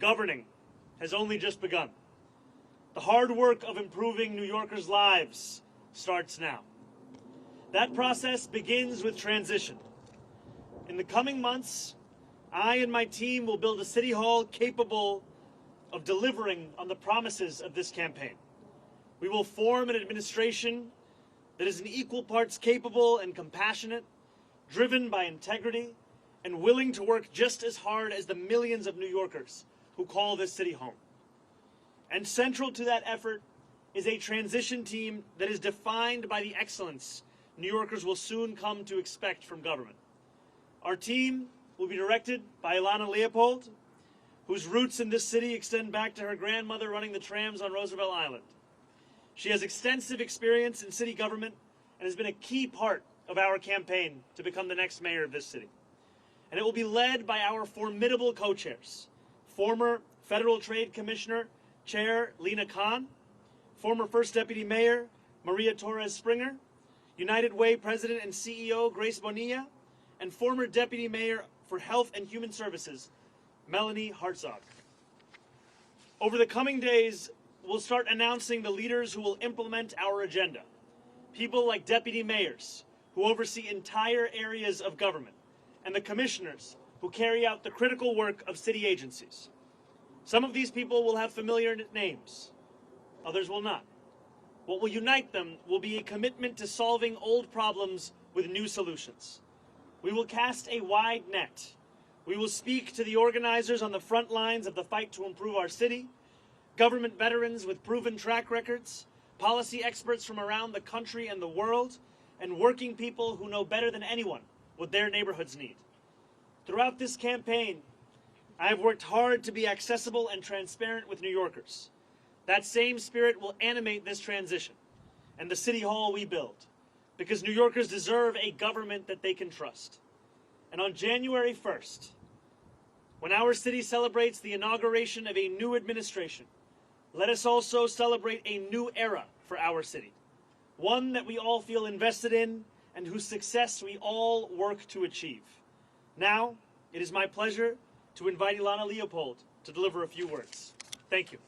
Governing has only just begun. The hard work of improving New Yorkers' lives starts now. That process begins with transition. In the coming months, I and my team will build a city hall capable of delivering on the promises of this campaign. We will form an administration that is in equal parts capable and compassionate, driven by integrity, and willing to work just as hard as the millions of New Yorkers who call this city home. And central to that effort is a transition team that is defined by the excellence New Yorkers will soon come to expect from government. Our team will be directed by Ilana Leopold, whose roots in this city extend back to her grandmother running the trams on Roosevelt Island. She has extensive experience in city government and has been a key part of our campaign to become the next mayor of this city. And it will be led by our formidable co-chairs, former Federal Trade Commissioner Chair Lena Khan, former First Deputy Mayor Maria Torres Springer, United Way President and CEO Grace Bonilla, and former Deputy Mayor for Health and Human Services Melanie Hartzog. Over the coming days, we'll start announcing the leaders who will implement our agenda. People like deputy mayors who oversee entire areas of government, and the commissioners who carry out the critical work of city agencies. Some of these people will have familiar names, others will not. What will unite them will be a commitment to solving old problems with new solutions. We will cast a wide net. We will speak to the organizers on the front lines of the fight to improve our city, government veterans with proven track records, policy experts from around the country and the world, and working people who know better than anyone what their neighborhoods need. Throughout this campaign, I have worked hard to be accessible and transparent with New Yorkers. That same spirit will animate this transition and the city hall we build, because New Yorkers deserve a government that they can trust. And on January 1st, when our city celebrates the inauguration of a new administration, let us also celebrate a new era for our city, one that we all feel invested in and whose success we all work to achieve. Now, it is my pleasure to invite Ilana Leopold to deliver a few words. Thank you.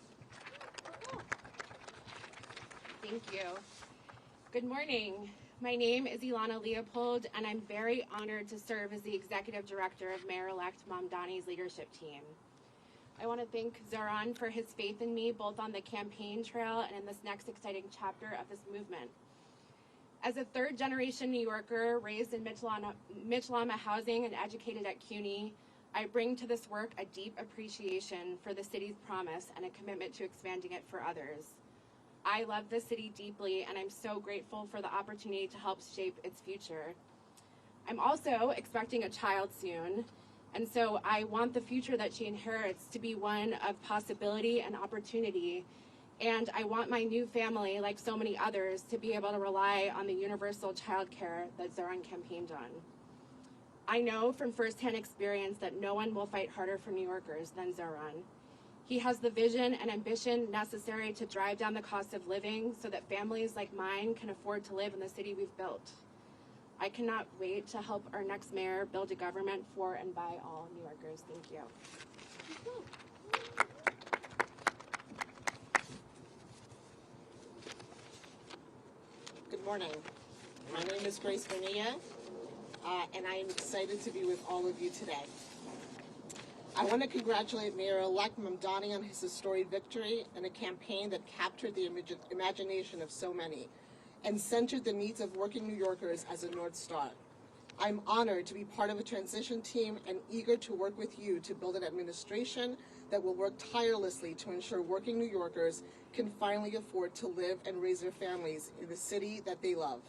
Thank you. Good morning. My name is Ilana Leopold, and I'm very honored to serve as the Executive Director of Mayor-elect Mamdani's leadership team. I want to thank Zohran for his faith in me, both on the campaign trail and in this next exciting chapter of this movement. As a third-generation New Yorker raised in Mitchell-Lama housing and educated at CUNY, I bring to this work a deep appreciation for the city's promise and a commitment to expanding it for others. I love the city deeply, and I'm so grateful for the opportunity to help shape its future. I'm also expecting a child soon, and so I want the future that she inherits to be one of possibility and opportunity. And I want my new family, like so many others, to be able to rely on the universal child care that Zohran campaigned on. I know from firsthand experience that no one will fight harder for New Yorkers than Zohran. He has the vision and ambition necessary to drive down the cost of living so that families like mine can afford to live in the city we've built. I cannot wait to help our next mayor build a government for and by all New Yorkers. Thank you. Good morning. My name is Grace Bonilla, and I am excited to be with all of you today. I want to congratulate Mayor-elect Mamdani on his historic victory in a campaign that captured the imagination of so many and centered the needs of working New Yorkers as a North Star. I'm honored to be part of a transition team and eager to work with you to build an administration that will work tirelessly to ensure working New Yorkers can finally afford to live and raise their families in the city that they love.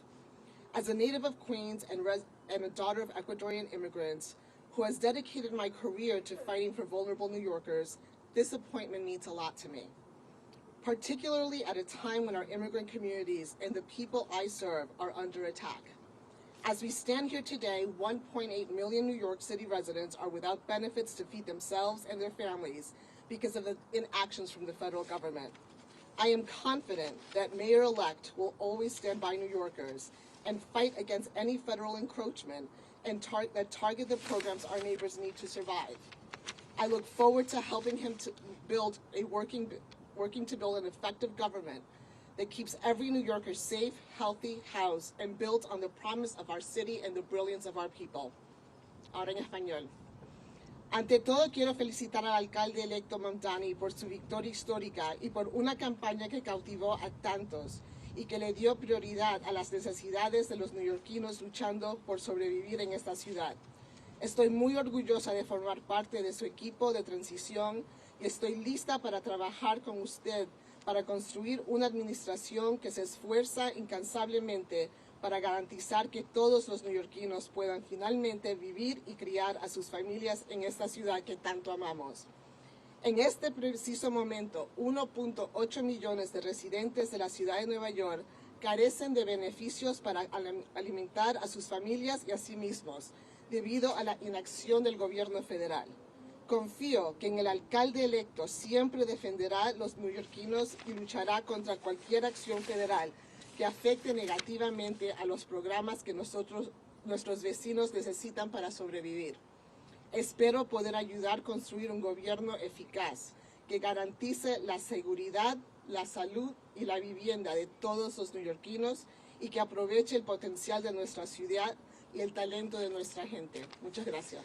As a native of Queens and a daughter of Ecuadorian immigrants who has dedicated my career to fighting for vulnerable New Yorkers, this appointment means a lot to me, particularly at a time when our immigrant communities and the people I serve are under attack. As we stand here today, 1.8 million New York City residents are without benefits to feed themselves and their families because of the inactions from the federal government. I am confident that Mayor-elect will always stand by New Yorkers and fight against any federal encroachment and that target the programs our neighbors need to survive. I look forward to helping him to build working to build an effective government that keeps every New Yorker safe, healthy, housed, and built on the promise of our city and the brilliance of our people. Ahora en español. Ante todo, quiero felicitar al alcalde electo Mamdani por su victoria histórica y por una campaña que cautivó a tantos y que le dio prioridad a las necesidades de los neoyorquinos luchando por sobrevivir en esta ciudad. Estoy muy orgullosa de formar parte de su equipo de transición y estoy lista para trabajar con usted para construir una administración que se esfuerza incansablemente para garantizar que todos los neoyorquinos puedan finalmente vivir y criar a sus familias en esta ciudad que tanto amamos. En este preciso momento, 1.8 millones de residentes de la ciudad de Nueva York carecen de beneficios para alimentar a sus familias y a sí mismos, debido a la inacción del gobierno federal. Confío que en el alcalde electo siempre defenderá a los neoyorquinos y luchará contra cualquier acción federal que afecte negativamente a los programas que nuestros vecinos necesitan para sobrevivir. Espero poder ayudar a construir un gobierno eficaz que garantice la seguridad, la salud y la vivienda de todos los neoyorquinos y que aproveche el potencial de nuestra ciudad y el talento de nuestra gente. Muchas gracias.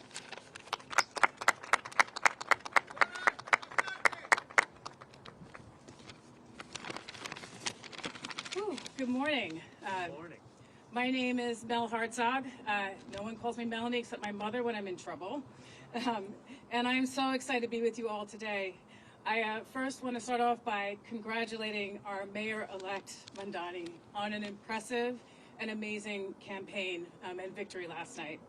Good morning. Good morning. My name is Mel Hartzog. No one calls me Melanie except my mother when I'm in trouble. And I'm so excited to be with you all today. I first want to start off by congratulating our Mayor-elect Mamdani on an impressive and amazing campaign and victory last night.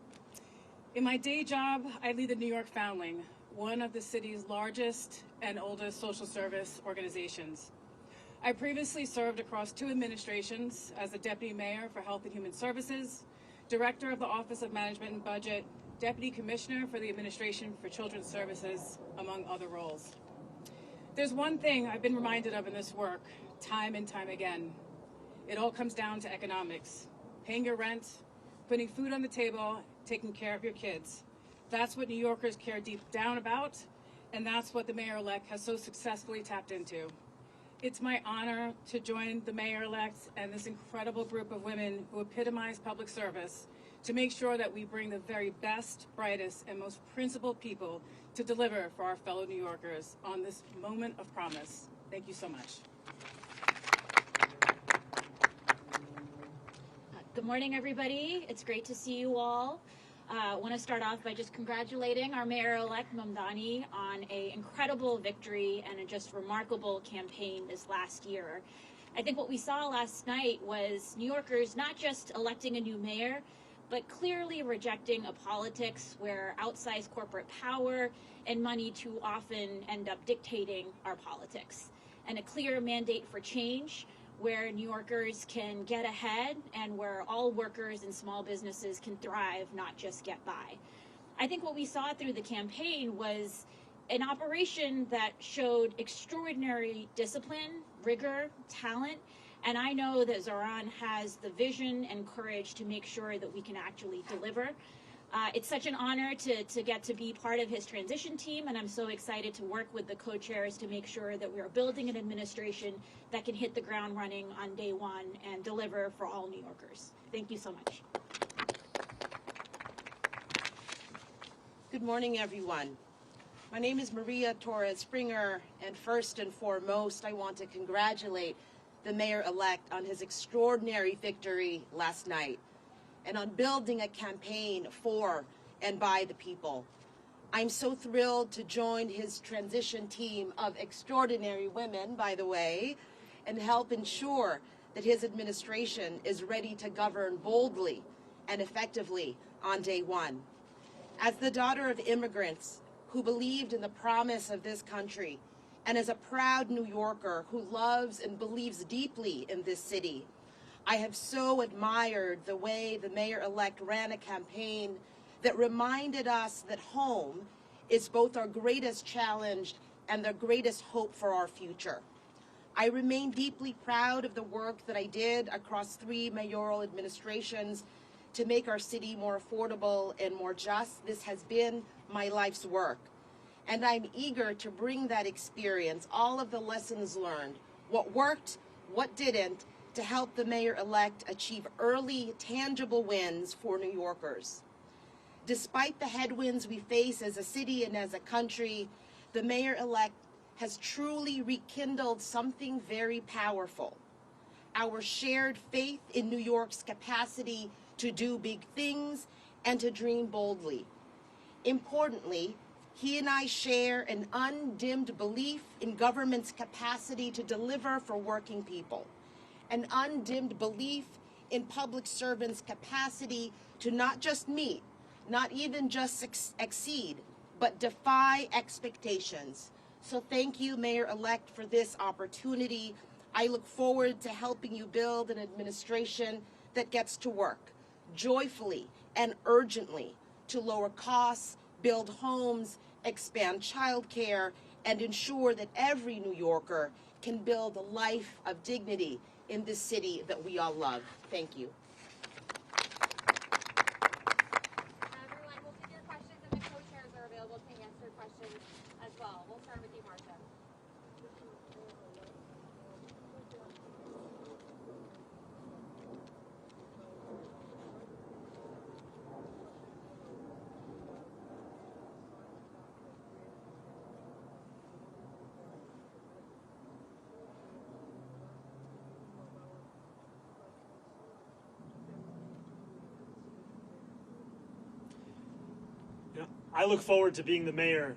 In my day job, I lead the New York Foundling, one of the city's largest and oldest social service organizations. I previously served across 2 administrations as the Deputy Mayor for Health and Human Services, Director of the Office of Management and Budget, Deputy Commissioner for the Administration for Children's Services, among other roles. There's one thing I've been reminded of in this work, time and time again. It all comes down to economics. Paying your rent, putting food on the table, taking care of your kids. That's what New Yorkers care deep down about, and that's what the Mayor-elect has so successfully tapped into. It's my honor to join the Mayor-elect and this incredible group of women who epitomize public service to make sure that we bring the very best, brightest, and most principled people to deliver for our fellow New Yorkers on this moment of promise. Thank you so much. Good morning, everybody. It's great to see you all. I want to start off by just congratulating our Mayor-elect Mamdani on an incredible victory and a just remarkable campaign this last year. I think what we saw last night was New Yorkers not just electing a new mayor, but clearly rejecting a politics where outsized corporate power and money too often end up dictating our politics, and a clear mandate for change where New Yorkers can get ahead and where all workers and small businesses can thrive, not just get by. I think what we saw through the campaign was an operation that showed extraordinary discipline, rigor, talent, and I know that Zohran has the vision and courage to make sure that we can actually deliver. It's such an honor to get to be part of his transition team, and I'm so excited to work with the co-chairs to make sure that we are building an administration that can hit the ground running on day one and deliver for all New Yorkers. Thank you so much. Good morning, everyone. My name is Maria Torres Springer, and first and foremost, I want to congratulate the Mayor-elect on his extraordinary victory last night and on building a campaign for and by the people. I'm so thrilled to join his transition team of extraordinary women, by the way, and help ensure that his administration is ready to govern boldly and effectively on day one. As the daughter of immigrants who believed in the promise of this country, and as a proud New Yorker who loves and believes deeply in this city, I have so admired the way the Mayor-elect ran a campaign that reminded us that home is both our greatest challenge and the greatest hope for our future. I remain deeply proud of the work that I did across 3 mayoral administrations to make our city more affordable and more just. This has been my life's work. and I'm eager to bring that experience, all of the lessons learned, what worked, what didn't, to help the mayor-elect achieve early, tangible wins for New Yorkers. Despite the headwinds we face as a city and as a country, the mayor-elect has truly rekindled something very powerful: our shared faith in New York's capacity to do big things and to dream boldly. Importantly, he and I share an undimmed belief in government's capacity to deliver for working people, an undimmed belief in public servants' capacity to not just meet, not even just exceed, but defy expectations. So thank you, Mayor-elect, for this opportunity. I look forward to helping you build an administration that gets to work joyfully and urgently to lower costs, build homes, expand childcare, and ensure that every New Yorker can build a life of dignity in this city that we all love. Thank you. Everyone, we'll take your questions, and the co-chairs are available to answer questions as well. We'll start with you, Marcia. I look forward to being the mayor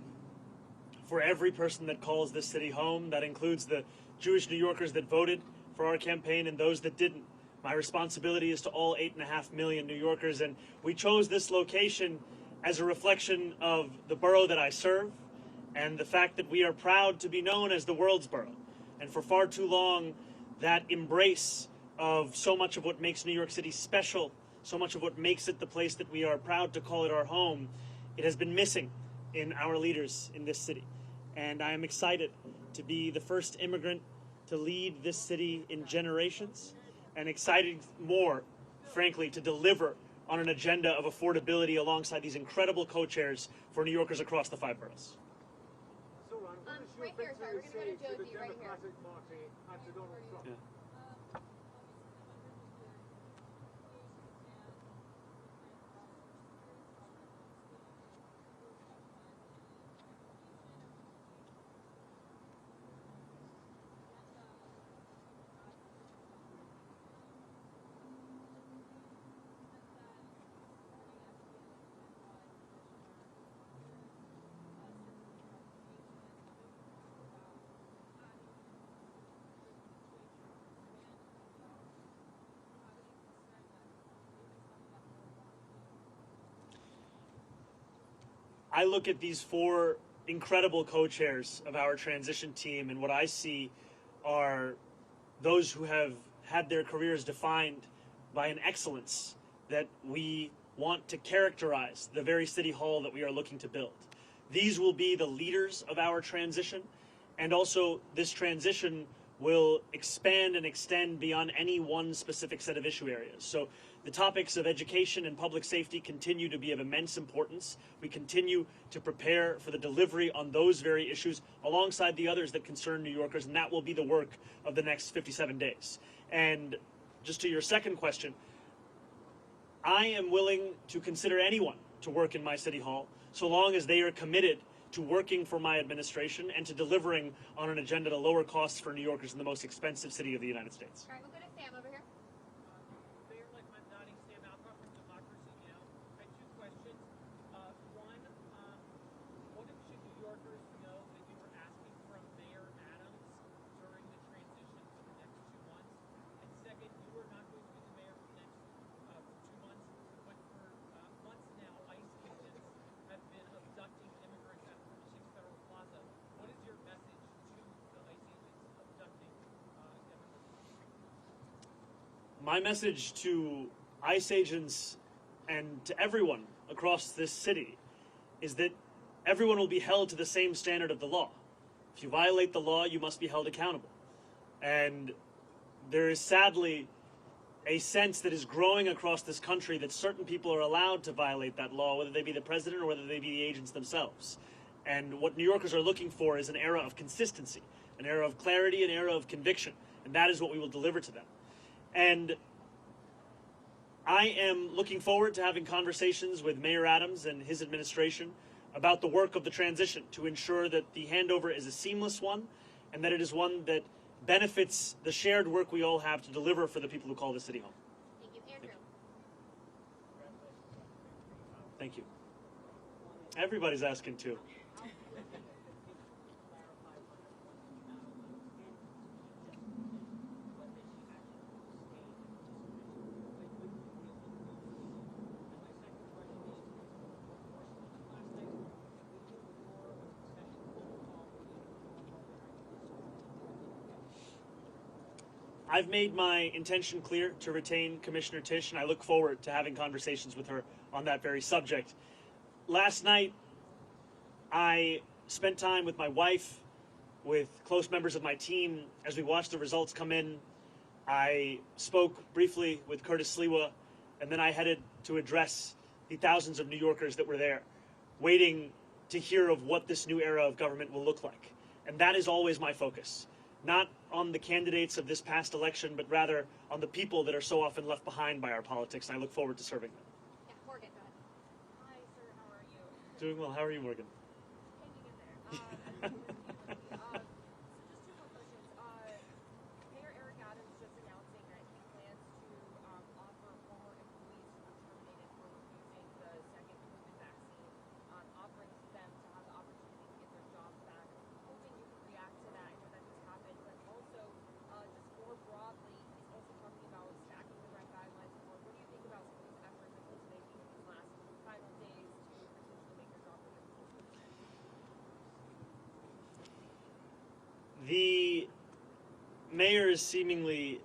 for every person that calls this city home. That includes the Jewish New Yorkers that voted for our campaign and those that didn't. My responsibility is to all 8.5 million New Yorkers, and we chose this location as a reflection of the borough that I serve and the fact that we are proud to be known as the world's borough. And for far too long, that embrace of so much of what makes New York City special, so much of what makes it the place that we are proud to call it our home, it has been missing in our leaders in this city. And I am excited to be the first immigrant to lead this city in generations, and excited more, frankly, to deliver on an agenda of affordability alongside these incredible co-chairs for New Yorkers across the 5 boroughs. Zohran, right here, sorry, we're going to go to Josie right here. Yeah. I look at these 4 incredible co-chairs of our transition team, and what I see are those who have had their careers defined by an excellence that we want to characterize the very city hall that we are looking to build. These will be the leaders of our transition, and also this transition will expand and extend beyond any one specific set of issue areas. So the topics of education and public safety continue to be of immense importance. We continue to prepare for the delivery on those very issues alongside the others that concern New Yorkers, and that will be the work of the next 57 days. And just to your second question, I am willing to consider anyone to work in my city hall so long as they are committed to working for my administration and to delivering on an agenda to lower costs for New Yorkers in the most expensive city of the United States. All right, we'll go to Sam over here. Mayor-elect Mamdani, Sam Alcock from Democracy Now! I have 2 questions. One, what should New Yorkers know that you were asking from Mayor Adams during the transition for the next 2 months? And second, you are not going to be the mayor for the next 2 months, but for months now, ICE agents have been abducting immigrants at 46 Federal Plaza. What is your message to the ICE agents abducting immigrants? My message to ICE agents and to everyone across this city is that everyone will be held to the same standard of the law. If you violate the law, you must be held accountable. And there is sadly a sense that is growing across this country that certain people are allowed to violate that law, whether they be the president or whether they be the agents themselves. And what New Yorkers are looking for is an era of consistency, an era of clarity, an era of conviction. And that is what we will deliver to them. And I am looking forward to having conversations with Mayor Adams and his administration about the work of the transition to ensure that the handover is a seamless one and that it is one that benefits the shared work we all have to deliver for the people who call the city home. Thank you, Andrew. Thank you. Everybody's asking too. I've made my intention clear to retain Commissioner Tisch, and I look forward to having conversations with her on that very subject. Last night, I spent time with my wife, with close members of my team, as we watched the results come in. I spoke briefly with Curtis Sliwa, and then I headed to address the thousands of New Yorkers that were there, waiting to hear of what this new era of government will look like. And that is always my focus. Not on the candidates of this past election, but rather on the people that are so often left behind by our politics, and I look forward to serving them. Yeah, Morgan, go ahead. Hi, sir. How are you? Doing well. How are you, Morgan? Hanging in there. So just two more questions. Mayor Eric Adams just announcing that he plans to offer former employees who were terminated for refusing the second COVID vaccine, offering them to have the opportunity to get their jobs back. Hoping you can react to that. I know that just happened, but also just more broadly, he's also talking about stacking the rent guidelines more. What do you think about some of these efforts that he's making in these last final days to potentially make your job more difficult? The mayor is seemingly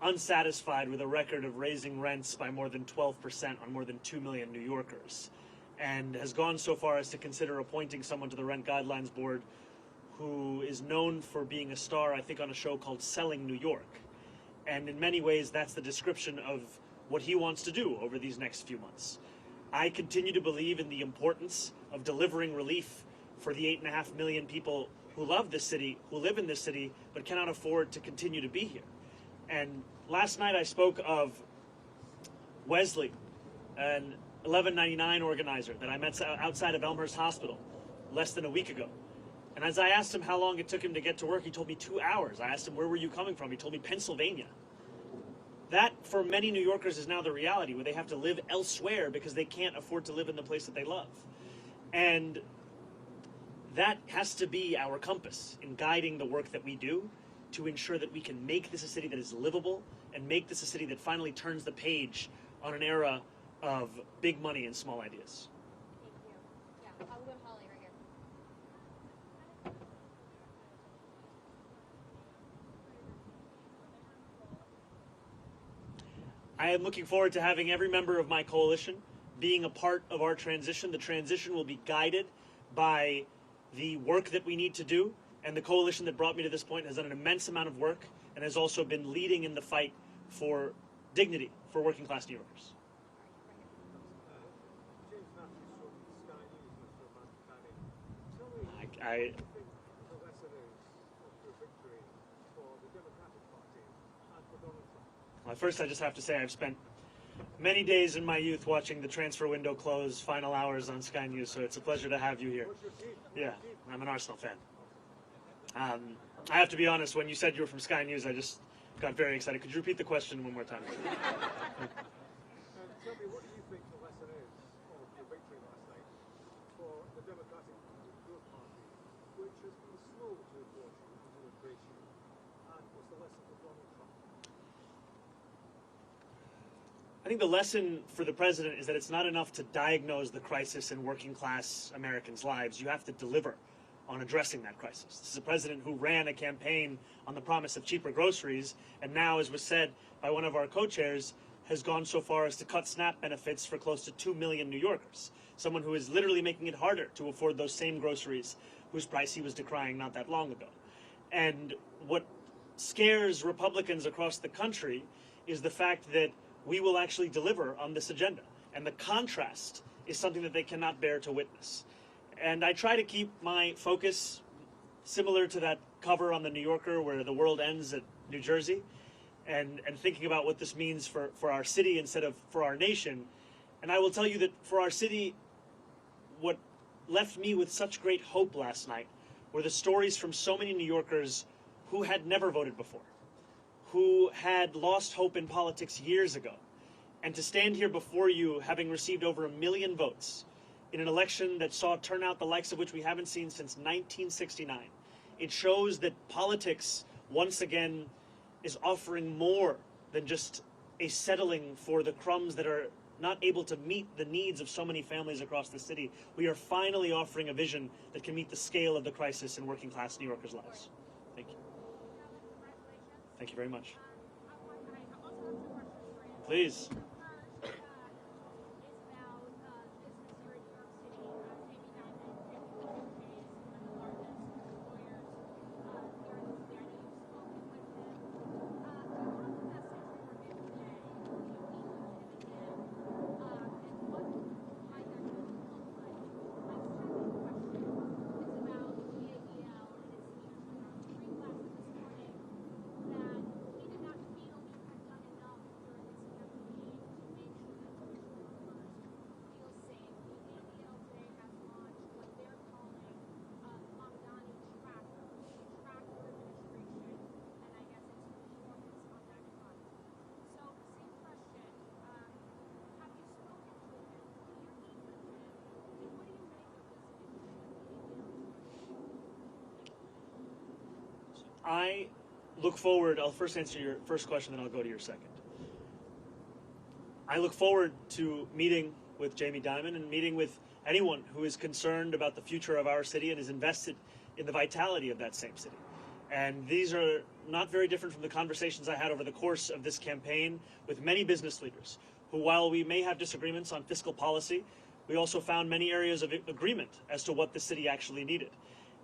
unsatisfied with a record of raising rents by more than 12% on more than 2 million New Yorkers, and has gone so far as to consider appointing someone to the Rent Guidelines Board who is known for being a star, I think, on a show called Selling New York. And in many ways, that's the description of what he wants to do over these next few months. I continue to believe in the importance of delivering relief for the 8.5 million people who love this city, who live in this city, but cannot afford to continue to be here. And last night I spoke of Wesley, an 1199 organizer that I met outside of Elmhurst Hospital less than a week ago. And as I asked him how long it took him to get to work, he told me 2 hours. I asked him, where were you coming from? He told me Pennsylvania. That, for many New Yorkers, is now the reality, where they have to live elsewhere because they can't afford to live in the place that they love. And that has to be our compass in guiding the work that we do to ensure that we can make this a city that is livable and make this a city that finally turns the page on an era of big money and small ideas. Thank you. Yeah, I'll go to Holly right here. I am looking forward to having every member of my coalition being a part of our transition. The transition will be guided by the work that we need to do, and the coalition that brought me to this point has done an immense amount of work and has also been leading in the fight for dignity for working class New Yorkers. Well, first I just have to say I've spent many days in my youth watching the transfer window close, final hours on Sky News, so it's a pleasure to have you here. Yeah, I'm an Arsenal fan. I have to be honest, when you said you were from Sky News, I just got very excited. Could you repeat the question one more time? Tell me, what do you think the lesson is of the victory last night for the Democratic Growth Party, which has been slow to approach immigration, and what's the lesson for Donald Trump? I think the lesson for the president is that it's not enough to diagnose the crisis in working class Americans' lives. You have to deliver on addressing that crisis. This is a president who ran a campaign on the promise of cheaper groceries, and now, as was said by one of our co-chairs, has gone so far as to cut SNAP benefits for close to 2 million New Yorkers. Someone who is literally making it harder to afford those same groceries whose price he was decrying not that long ago. And what scares Republicans across the country is the fact that we will actually deliver on this agenda. And the contrast is something that they cannot bear to witness. And I try to keep my focus similar to that cover on the New Yorker where the world ends at New Jersey, and thinking about what this means for our city instead of for our nation. And I will tell you that for our city, what left me with such great hope last night were the stories from so many New Yorkers who had never voted before, who had lost hope in politics years ago. And to stand here before you, having received over 1 million votes in an election that saw turnout the likes of which we haven't seen since 1969, it shows that politics, once again, is offering more than just a settling for the crumbs that are not able to meet the needs of so many families across the city. We are finally offering a vision that can meet the scale of the crisis in working class New Yorkers' lives. Thank you. Thank you very much. Please. I look forward, I'll first answer your first question, then I'll go to your second. I look forward to meeting with Jamie Dimon and meeting with anyone who is concerned about the future of our city and is invested in the vitality of that same city. And these are not very different from the conversations I had over the course of this campaign with many business leaders who, while we may have disagreements on fiscal policy, we also found many areas of agreement as to what the city actually needed.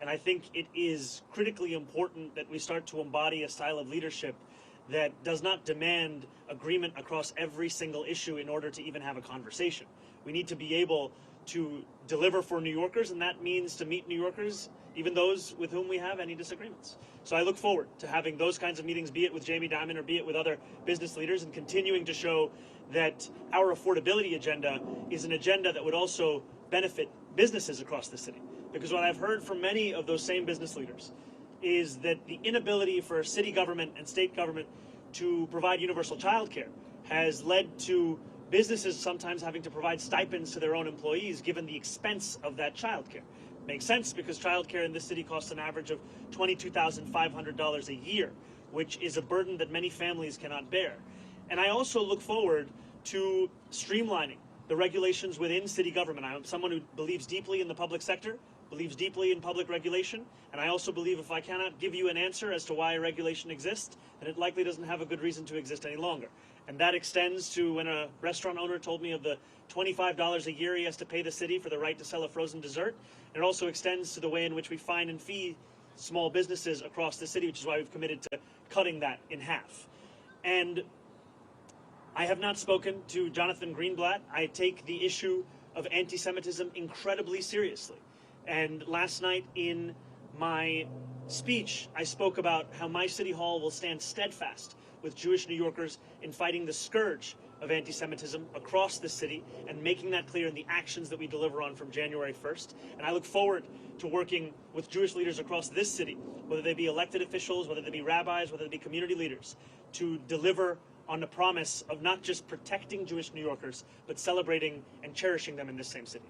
And I think it is critically important that we start to embody a style of leadership that does not demand agreement across every single issue in order to even have a conversation. We need to be able to deliver for New Yorkers, and that means to meet New Yorkers, even those with whom we have any disagreements. So I look forward to having those kinds of meetings, be it with Jamie Dimon or be it with other business leaders, and continuing to show that our affordability agenda is an agenda that would also benefit businesses across the city. Because what I've heard from many of those same business leaders is that the inability for city government and state government to provide universal child care has led to businesses sometimes having to provide stipends to their own employees given the expense of that child care. Makes sense because child care in this city costs an average of $22,500 a year, which is a burden that many families cannot bear. And I also look forward to streamlining the regulations within city government. I'm someone who believes deeply in the public sector, believes deeply in public regulation, and I also believe if I cannot give you an answer as to why a regulation exists, then it likely doesn't have a good reason to exist any longer. And that extends to when a restaurant owner told me of the $25 a year he has to pay the city for the right to sell a frozen dessert. And it also extends to the way in which we fine and fee small businesses across the city, which is why we've committed to cutting that in half. And I have not spoken to Jonathan Greenblatt. I take the issue of anti-Semitism incredibly seriously. And last night in my speech, I spoke about how my city hall will stand steadfast with Jewish New Yorkers in fighting the scourge of anti-Semitism across the city and making that clear in the actions that we deliver on from January 1st. And I look forward to working with Jewish leaders across this city, whether they be elected officials, whether they be rabbis, whether they be community leaders, to deliver on the promise of not just protecting Jewish New Yorkers, but celebrating and cherishing them in this same city.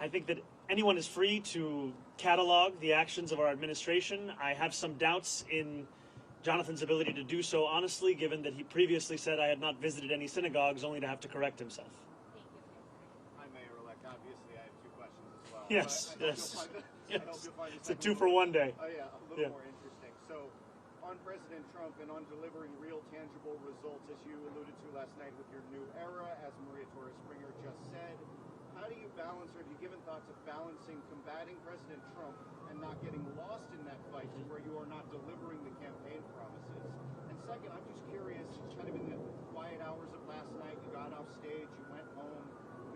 I think that anyone is free to catalog the actions of our administration. I have some doubts in Jonathan's ability to do so honestly, given that he previously said I had not visited any synagogues, only to have to correct himself. Hi, Mayor-elect. Obviously, I have two questions as well. Yes, yes. I hope you'll find It's a two-for-one day. Oh, yeah, a little more interesting. So, on President Trump and on delivering real, tangible results, as you alluded to last night with your new era, as Maria Torres Springer just said, how do you balance, or have you given thoughts of balancing combating President Trump and not getting lost in that fight to where you are not delivering the campaign promises? And second, I'm just curious, kind of in the quiet hours of last night, you got off stage, you went home,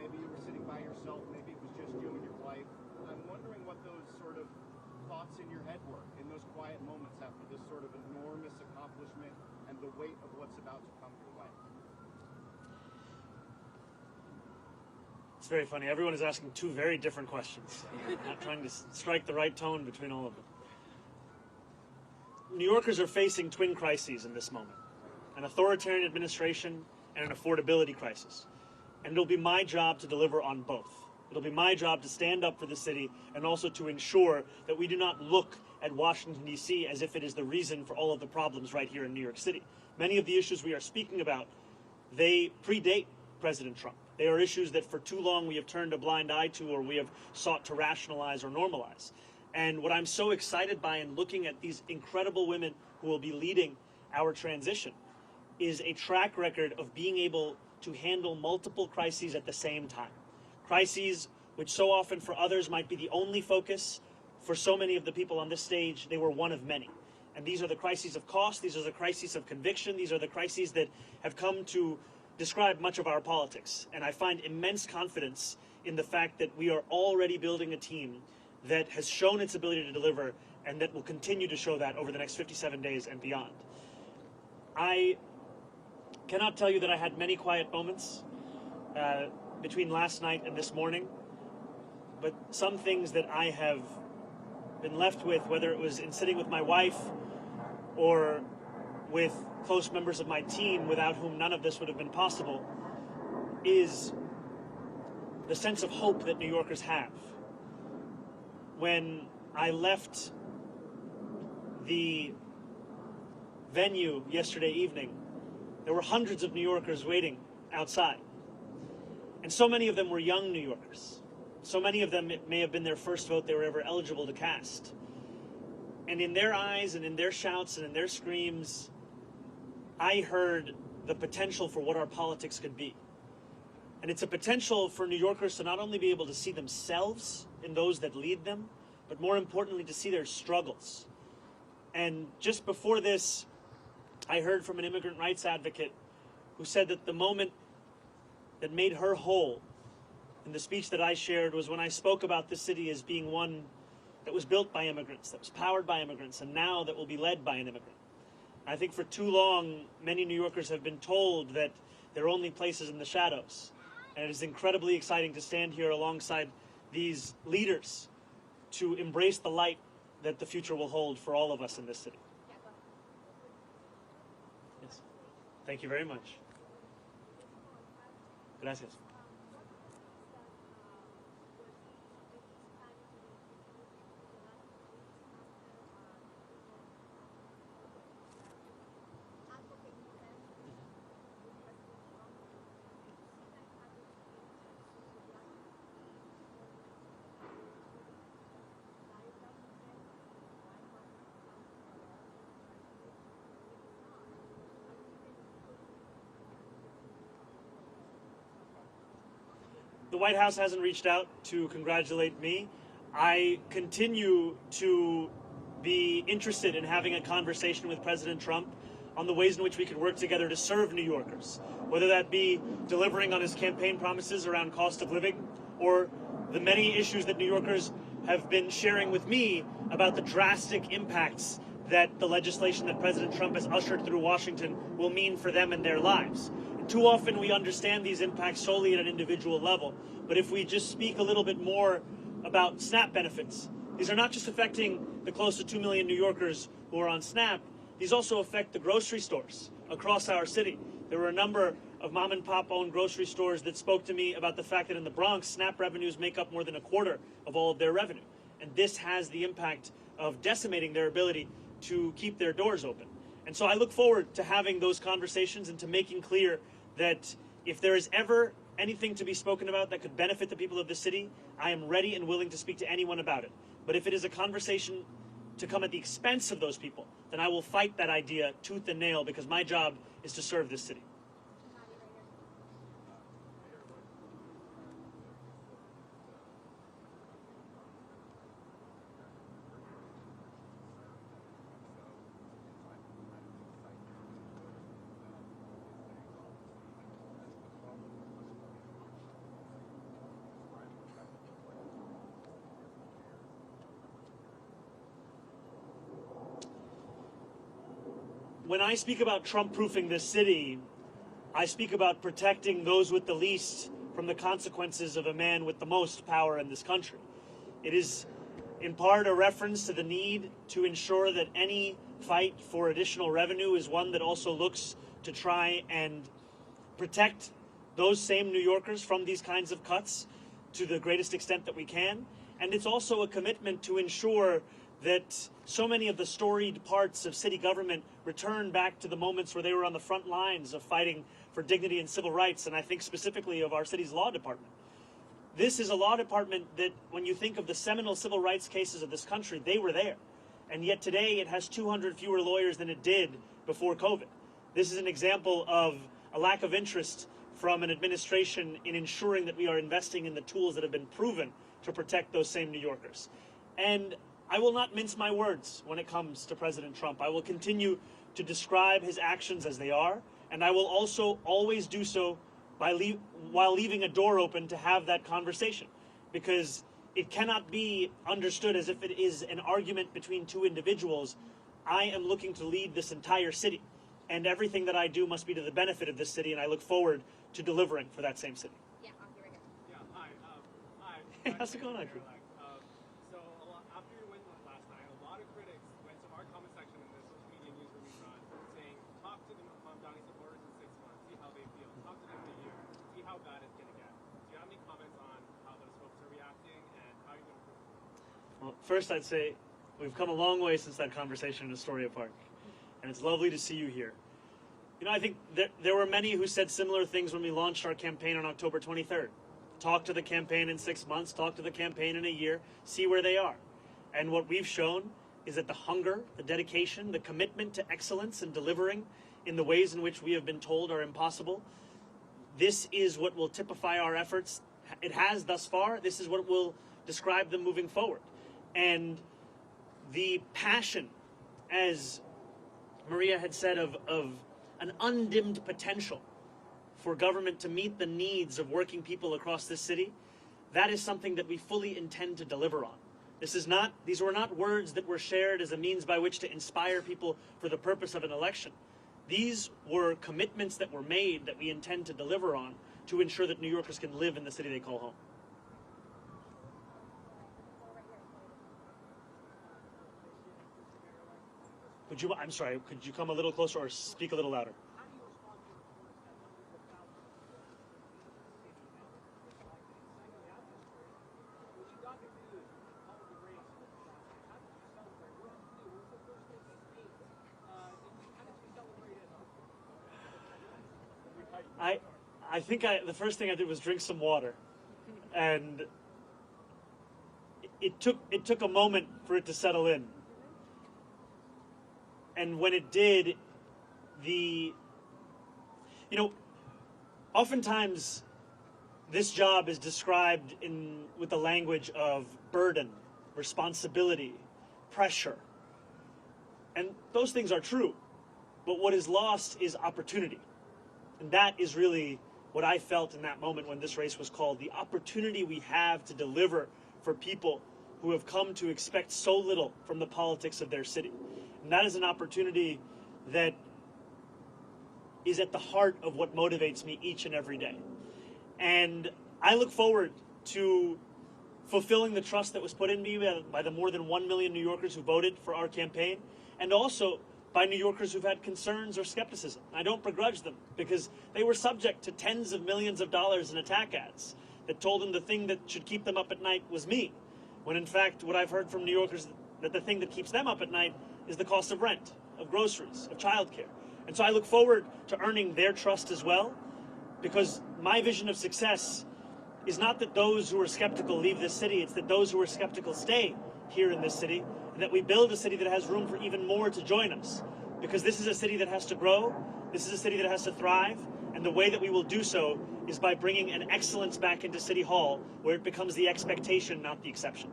maybe you were sitting by yourself, maybe it was just you and your wife. I'm wondering what those sort of thoughts in your head were in those quiet moments after this sort of enormous accomplishment and the weight of what's about to come your way. It's very funny. Everyone is asking two very different questions. I'm not trying to strike the right tone between all of them. New Yorkers are facing twin crises in this moment: an authoritarian administration and an affordability crisis. And it'll be my job to deliver on both. It'll be my job to stand up for the city and also to ensure that we do not look at Washington, D.C. as if it is the reason for all of the problems right here in New York City. Many of the issues we are speaking about, they predate President Trump. They are issues that for too long we have turned a blind eye to, or we have sought to rationalize or normalize. And what I'm so excited by in looking at these incredible women who will be leading our transition is a track record of being able to handle multiple crises at the same time. Crises which so often for others might be the only focus. For so many of the people on this stage, they were one of many. And these are the crises of cost, these are the crises of conviction, these are the crises that have come to describe much of our politics. And I find immense confidence in the fact that we are already building a team that has shown its ability to deliver and that will continue to show that over the next 57 days and beyond. I cannot tell you that I had many quiet moments between last night and this morning, but some things that I have been left with, whether it was in sitting with my wife or with close members of my team without whom none of this would have been possible, is the sense of hope that New Yorkers have. When I left the venue yesterday evening, there were hundreds of New Yorkers waiting outside. And so many of them were young New Yorkers. So many of them, it may have been their first vote they were ever eligible to cast. And in their eyes and in their shouts and in their screams, I heard the potential for what our politics could be. And it's a potential for New Yorkers to not only be able to see themselves in those that lead them, but more importantly, to see their struggles. And just before this, I heard from an immigrant rights advocate who said that the moment that made her whole in the speech that I shared was when I spoke about this city as being one that was built by immigrants, that was powered by immigrants, and now that will be led by an immigrant. I think for too long, many New Yorkers have been told that there are only places in the shadows. And it is incredibly exciting to stand here alongside these leaders to embrace the light that the future will hold for all of us in this city. Yes. Thank you very much. Gracias. The White House hasn't reached out to congratulate me. I continue to be interested in having a conversation with President Trump on the ways in which we could work together to serve New Yorkers, whether that be delivering on his campaign promises around cost of living or the many issues that New Yorkers have been sharing with me about the drastic impacts that the legislation that President Trump has ushered through Washington will mean for them and their lives. Too often we understand these impacts solely at an individual level, but if we just speak a little bit more about SNAP benefits, these are not just affecting the close to 2 million New Yorkers who are on SNAP, these also affect the grocery stores across our city. There were a number of mom and pop owned grocery stores that spoke to me about the fact that in the Bronx, SNAP revenues make up more than a quarter of all of their revenue. And this has the impact of decimating their ability to keep their doors open. And so I look forward to having those conversations and to making clear that if there is ever anything to be spoken about that could benefit the people of the city, I am ready and willing to speak to anyone about it. But if it is a conversation to come at the expense of those people, then I will fight that idea tooth and nail, because my job is to serve this city. when I speak about Trump-proofing this city, I speak about protecting those with the least from the consequences of a man with the most power in this country. It is in part a reference to the need to ensure that any fight for additional revenue is one that also looks to try and protect those same New Yorkers from these kinds of cuts to the greatest extent that we can. And it's also a commitment to ensure that so many of the storied parts of city government return back to the moments where they were on the front lines of fighting for dignity and civil rights, and I think specifically of our city's law department. This is a law department that, when you think of the seminal civil rights cases of this country, they were there. And yet today it has 200 fewer lawyers than it did before COVID. This is an example of a lack of interest from an administration in ensuring that we are investing in the tools that have been proven to protect those same New Yorkers. And I will not mince my words when it comes to President Trump. I will continue to describe his actions as they are, and I will also always do so while leaving a door open to have that conversation, because it cannot be understood as if it is an argument between two individuals. I am looking to lead this entire city, and everything that I do must be to the benefit of this city, and I look forward to delivering for that same city. Yeah, I'll be right here. Yeah, hi. Hey, how's it going, Andrew? So after your win last night, a lot of critics went to our comment section in the social media newsroom we run, saying, talk to the Mamdani supporters in 6 months, see how they feel. Talk to them in a year, see how bad it's going to get. Do you have any comments on how those folks are reacting and how you're going to improve? Well, first I'd say we've come a long way since that conversation in Astoria Park, and it's lovely to see you here. You know, I think there were many who said similar things when we launched our campaign on October 23rd. Talk to the campaign in 6 months, talk to the campaign in a year, see where they are. And what we've shown is that the hunger, the dedication, the commitment to excellence and delivering in the ways in which we have been told are impossible, this is what will typify our efforts. It has thus far. This is what will describe them moving forward. And the passion, as Maria had said, of an undimmed potential for government to meet the needs of working people across this city, that is something that we fully intend to deliver on. These were not words that were shared as a means by which to inspire people for the purpose of an election. These were commitments that were made that we intend to deliver on to ensure that New Yorkers can live in the city they call home. I'm sorry, could you come a little closer or speak a little louder? I think the first thing I did was drink some water, and it took a moment for it to settle in. And when it did, oftentimes this job is described with the language of burden, responsibility, pressure. And those things are true. But what is lost is opportunity. And that is really what I felt in that moment when this race was called. The opportunity we have to deliver for people who have come to expect so little from the politics of their city. And that is an opportunity that is at the heart of what motivates me each and every day. And I look forward to fulfilling the trust that was put in me by the more than 1 million New Yorkers who voted for our campaign, and also by New Yorkers who've had concerns or skepticism. I don't begrudge them, because they were subject to tens of millions of dollars in attack ads that told them the thing that should keep them up at night was me, when in fact what I've heard from New Yorkers that the thing that keeps them up at night is the cost of rent, of groceries, of childcare. And so I look forward to earning their trust as well, because my vision of success is not that those who are skeptical leave this city, it's that those who are skeptical stay here in this city, and that we build a city that has room for even more to join us. Because this is a city that has to grow, this is a city that has to thrive, and the way that we will do so is by bringing an excellence back into City Hall, where it becomes the expectation, not the exception.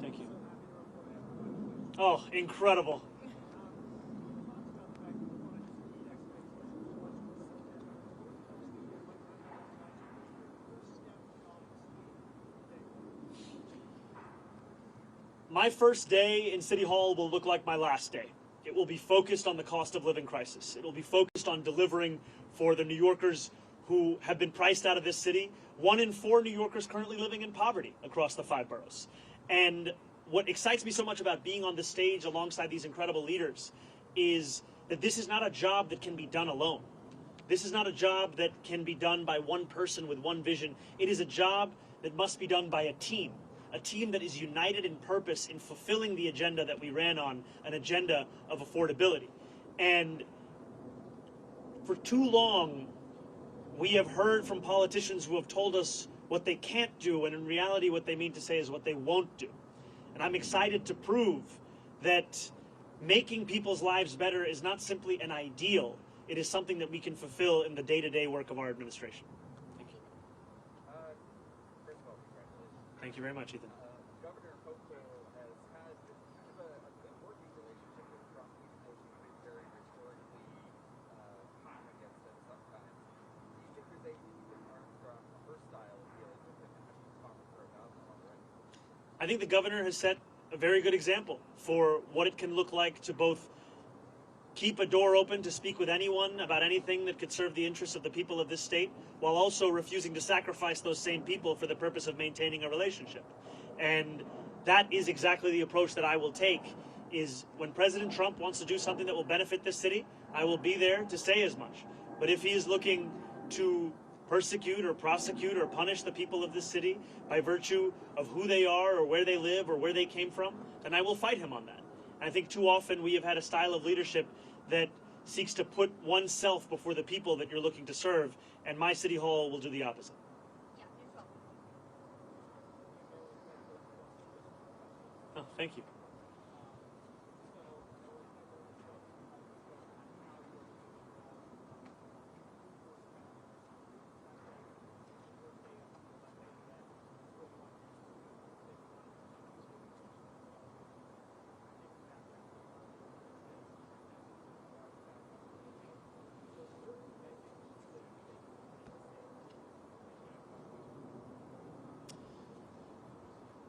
Thank you. Oh, incredible. my first day in City Hall will look like my last day. It will be focused on the cost of living crisis. It will be focused on delivering for the New Yorkers who have been priced out of this city. 1 in 4 New Yorkers currently living in poverty across the 5 boroughs. And what excites me so much about being on the stage alongside these incredible leaders is that this is not a job that can be done alone. This is not a job that can be done by one person with one vision. It is a job that must be done by a team that is united in purpose in fulfilling the agenda that we ran on, an agenda of affordability. And for too long, we have heard from politicians who have told us what they can't do, and in reality what they mean to say is what they won't do. And I'm excited to prove that making people's lives better is not simply an ideal, it is something that we can fulfill in the day-to-day work of our administration. Thank you. First of all, congratulations. Thank you very much, Ethan. Governor Cuomo has had kind of a working relationship with Trump. He's been very historically hot against him sometimes. Do you think there's anything you can learn from her style of dealing with him, and have you talked with her about that already? I think the governor has set a very good example for what it can look like to both keep a door open to speak with anyone about anything that could serve the interests of the people of this state, while also refusing to sacrifice those same people for the purpose of maintaining a relationship. And that is exactly the approach that I will take, is when President Trump wants to do something that will benefit this city, I will be there to say as much. But if he is looking to persecute or prosecute or punish the people of this city by virtue of who they are or where they live or where they came from, then I will fight him on that. And I think too often we have had a style of leadership that seeks to put oneself before the people that you're looking to serve, and my City Hall will do the opposite. Oh, thank you.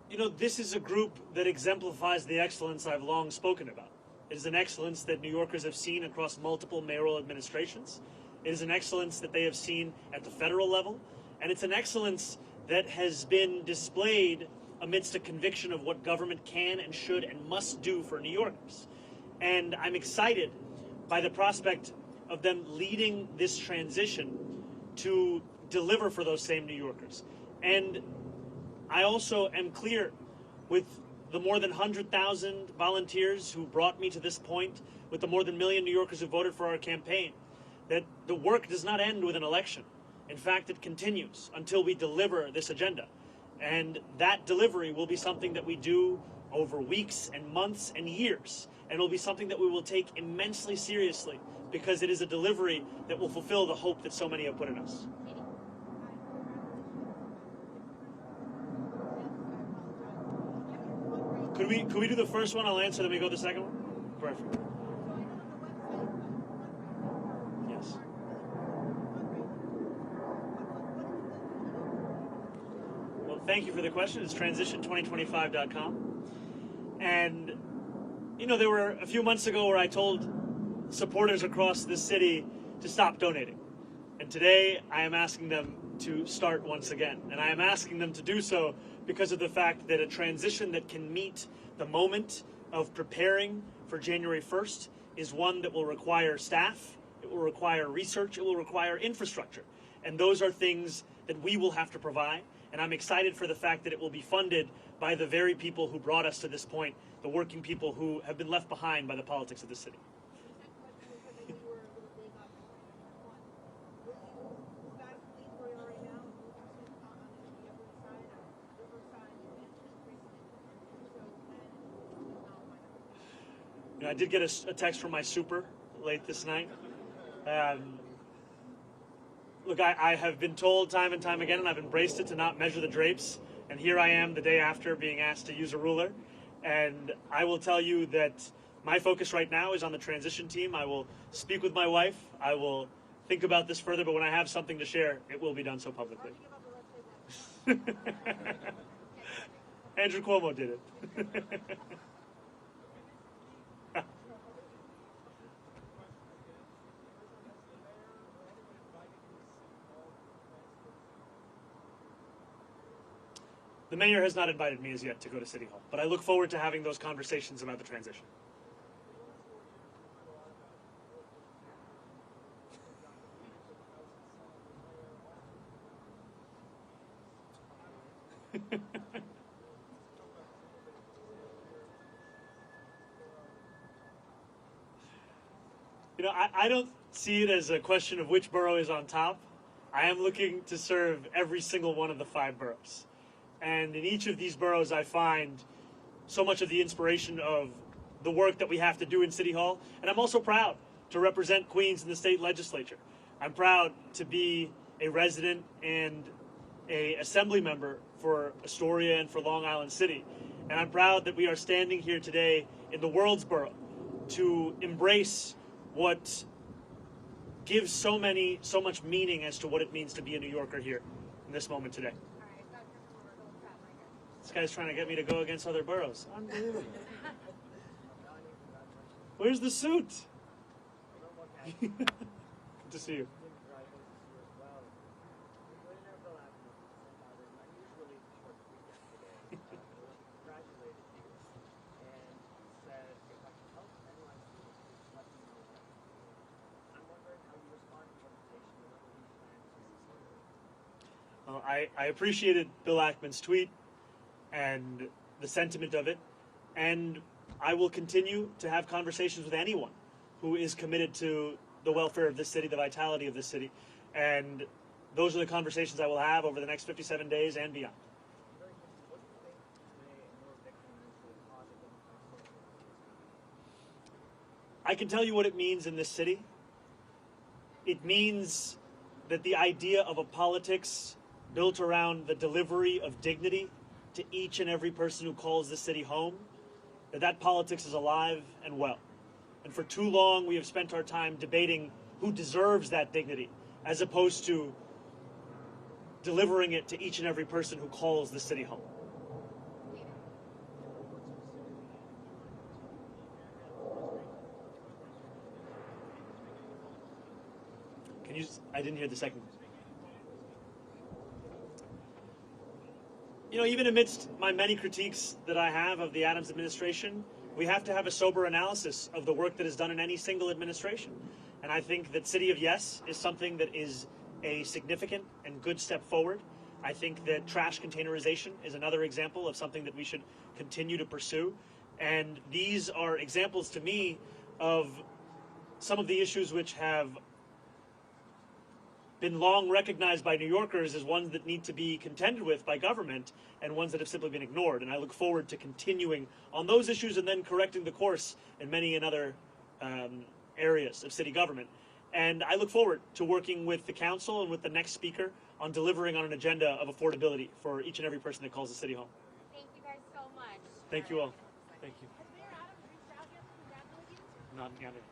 You know, this is a group that exemplifies the excellence I've long spoken about. It is an excellence that New Yorkers have seen across multiple mayoral administrations. It is an excellence that they have seen at the federal level. And it's an excellence that has been displayed amidst a conviction of what government can and should and must do for New Yorkers. And I'm excited by the prospect of them leading this transition to deliver for those same New Yorkers. And I also am clear with the more than 100,000 volunteers who brought me to this point, with the more than 1 million New Yorkers who voted for our campaign, that the work does not end with an election. In fact, it continues until we deliver this agenda. And that delivery will be something that we do over weeks and months and years. And it will be something that we will take immensely seriously, because it is a delivery that will fulfill the hope that so many have put in us. Could we do the first one? I'll answer, then we go to the second one? Perfect. Yes. Well, thank you for the question. It's transition2025.com. And, you know, there were a few months ago where I told supporters across this city to stop donating. And today I am asking them to start once again. And I am asking them to do so because of the fact that a transition that can meet the moment of preparing for January 1st is one that will require staff, it will require research, it will require infrastructure. And those are things that we will have to provide. And I'm excited for the fact that it will be funded by the very people who brought us to this point, the working people who have been left behind by the politics of the city. You know, I did get a text from my super late this night. Look, I have been told time and time again, and I've embraced it, to not measure the drapes. And here I am the day after being asked to use a ruler. And I will tell you that my focus right now is on the transition team. I will speak with my wife. I will think about this further, but when I have something to share, it will be done so publicly. Andrew Cuomo did it. The mayor has not invited me as yet to go to City Hall, but I look forward to having those conversations about the transition. You know, I don't see it as a question of which borough is on top. I am looking to serve every single one of the 5 boroughs. And in each of these boroughs, I find so much of the inspiration of the work that we have to do in City Hall. And I'm also proud to represent Queens in the state legislature. I'm proud to be a resident and an assembly member for Astoria and for Long Island City. And I'm proud that we are standing here today in the world's borough to embrace what gives so much meaning as to what it means to be a New Yorker here in this moment today. This guy's trying to get me to go against other boroughs. Unbelievable. Where's the suit? Good to see you. I appreciated Bill Ackman's tweet and the sentiment of it, and I will continue to have conversations with anyone who is committed to the welfare of this city, the vitality of this city, and those are the conversations I will have over the next 57 days and beyond. I can tell you what it means in this city. It means that the idea of a politics built around the delivery of dignity to each and every person who calls this city home, that politics is alive and well. And for too long, we have spent our time debating who deserves that dignity, as opposed to delivering it to each and every person who calls the city home. I didn't hear the second. You know, even amidst my many critiques that I have of the Adams administration, we have to have a sober analysis of the work that is done in any single administration. And I think that City of Yes is something that is a significant and good step forward. I think that trash containerization is another example of something that we should continue to pursue. And these are examples to me of some of the issues which have been long recognized by New Yorkers as ones that need to be contended with by government and ones that have simply been ignored. And I look forward to continuing on those issues and then correcting the course in many and other areas of city government. And I look forward to working with the council and with the next speaker on delivering on an agenda of affordability for each and every person that calls the city home. Thank you guys so much. Thank you all. Thank you. Has Mayor Adams reached out yet to congratulate you? Not yet.